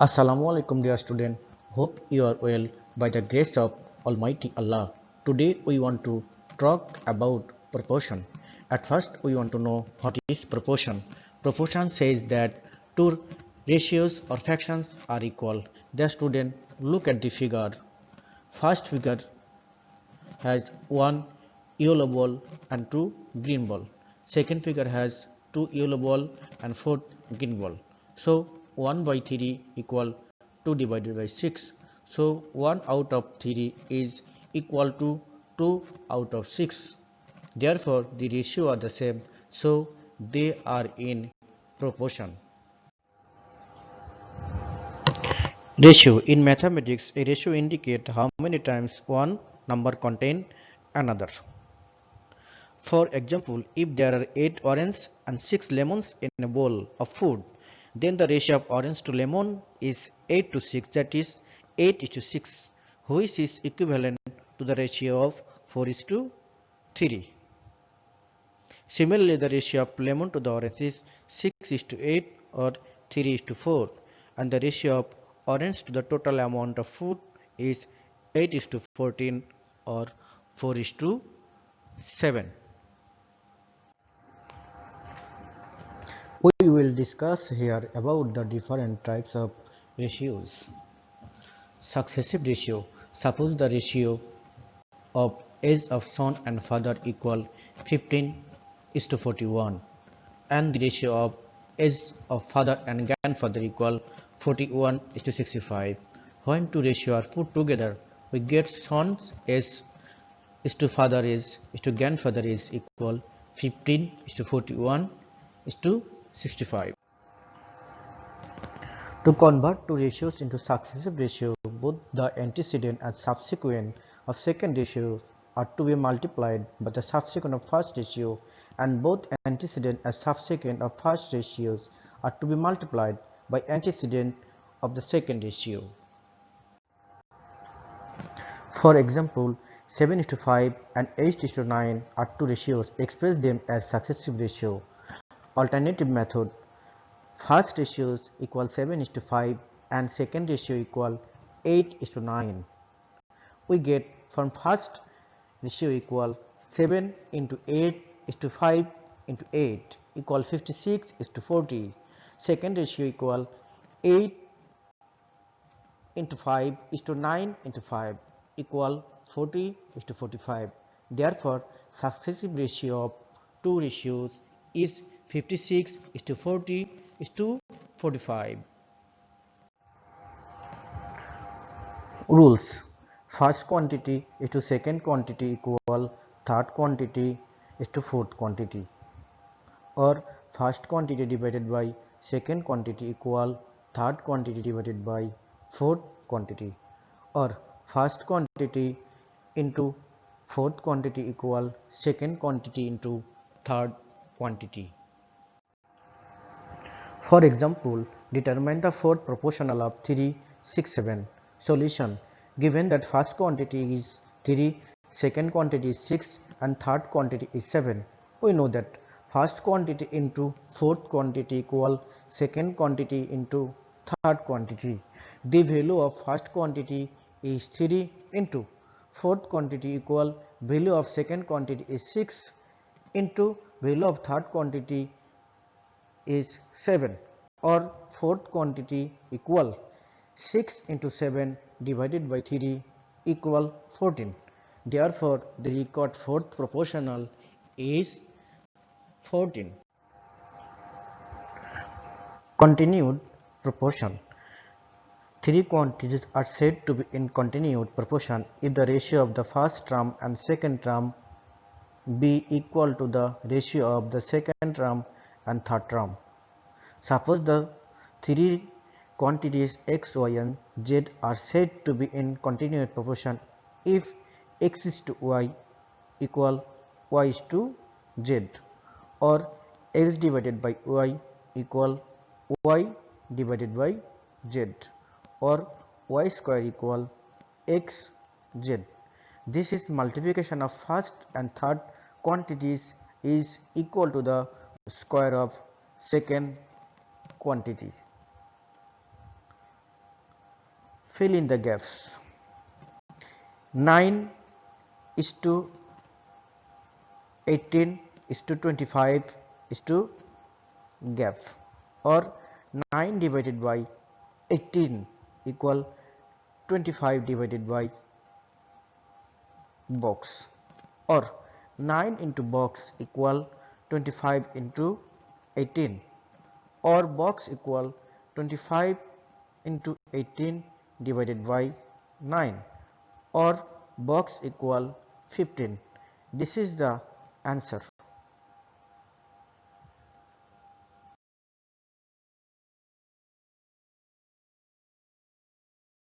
Assalamu alaikum dear student. Hope you are well by the grace of Almighty Allah. Today we want to talk about proportion. At first we want to know what is proportion. Proportion says that two ratios or fractions are equal. Dear student, look at the figure. First figure has one yellow ball and two green ball. Second figure has two yellow ball and four green ball. So 1 by 3 equal 2 divided by 6. So 1 out of 3 is equal to 2 out of 6. Therefore the ratio are the same. So they are in proportion. Ratio. In mathematics, a ratio indicates how many times one number contains another. For example, if there are 8 oranges and 6 lemons in a bowl of food, then the ratio of orange to lemon is 8 to 6, that is 8 is to 6, which is equivalent to the ratio of 4 is to 3. Similarly, the ratio of lemon to the orange is 6 is to 8 or 3 is to 4, and the ratio of orange to the total amount of food is 8 is to 14 or 4 is to 7. We will discuss here about the different types of ratios. Successive ratio. Suppose the ratio of age of son and father equal 15 is to 41 and the ratio of age of father and grandfather equal 41 is to 65. When two ratios are put together, we get son's age is to father is to grandfather is equal 15 is to 41 is to 65. To convert two ratios into successive ratio, both the antecedent and subsequent of second ratio are to be multiplied by the subsequent of first ratio, and both antecedent and subsequent of first ratios are to be multiplied by antecedent of the second ratio. For example, 7 is to 5 and 8 is to 9 are two ratios. Express them as successive ratio. Alternative method. First ratios equal 7 is to 5 and second ratio equal 8 is to 9. We get from first ratio equal 7 into 8 is to 5 into 8 equal 56 is to 40. Second ratio equal 8 into 5 is to 9 into 5 equal 40 is to 45. Therefore, successive ratio of two ratios is 56 is to 40 is to 45. Rules. First quantity is to second quantity equal third quantity is to fourth quantity, or first quantity divided by second quantity equal third quantity divided by fourth quantity, or first quantity into fourth quantity equal second quantity into third quantity. For example, determine the fourth proportional of 3, 6, 7. Solution. Given that first quantity is 3, second quantity is 6 and third quantity is 7, we know that first quantity into fourth quantity equal second quantity into third quantity. The value of first quantity is 3 into fourth quantity equal value of second quantity is 6 into value of third quantity is 7, or fourth quantity equal 6 into 7 divided by 3 equal 14. Therefore, the record fourth proportional is 14. Continued proportion. Three quantities are said to be in continued proportion if the ratio of the first term and second term be equal to the ratio of the second term and third term. Suppose the three quantities x, y and z are said to be in continuous proportion if x is to y equal y is to z, or x divided by y equal y divided by z, or y square equal x z. This is multiplication of first and third quantities is equal to the square of second quantity. Fill in the gaps. 9 is to 18 is to 25 is to gap, or 9 divided by 18 equal 25 divided by box, or 9 into box equal 25 into 18, or box equal 25 into 18 divided by 9, or box equal 15. This is the answer.